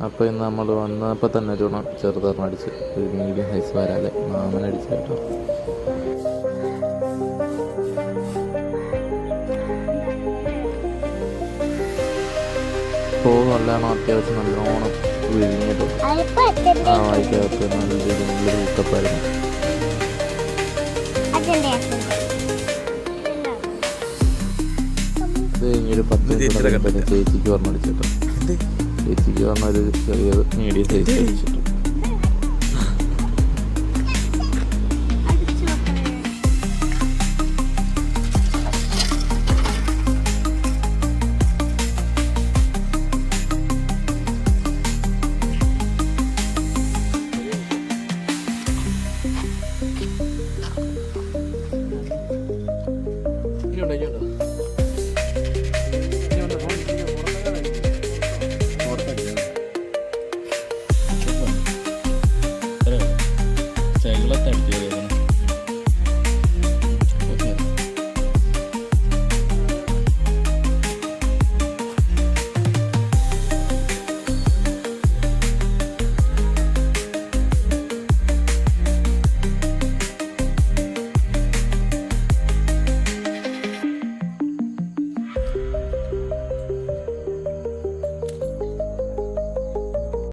അപ്പോൾ ഇന്ന് നമ്മൾ വന്നപ്പോൾ തന്നെ ഒരു ചെറുതൊരെണ്ണം അടിച്ച് ഒരു മീഡിയം സൈസ് വരാല്ലേ മാമനടിച്ച് കേട്ടോ. ഇപ്പോൾ നല്ലോണം അത്യാവശ്യം നല്ലോണം വിഴിഞ്ഞിട്ട് വായിക്കകത്ത് നല്ല രീതിയിൽ ഊക്കപ്പായിരുന്നു. ഇത് കഴിഞ്ഞൊരു 10 മിനിറ്റ് ചേച്ചിക്ക് പറഞ്ഞടിച്ചിട്ടോ. ചേച്ചിക്ക് പറഞ്ഞൊരു ചെറിയ മീഡിയം സൈസ് അടിച്ചിട്ടു.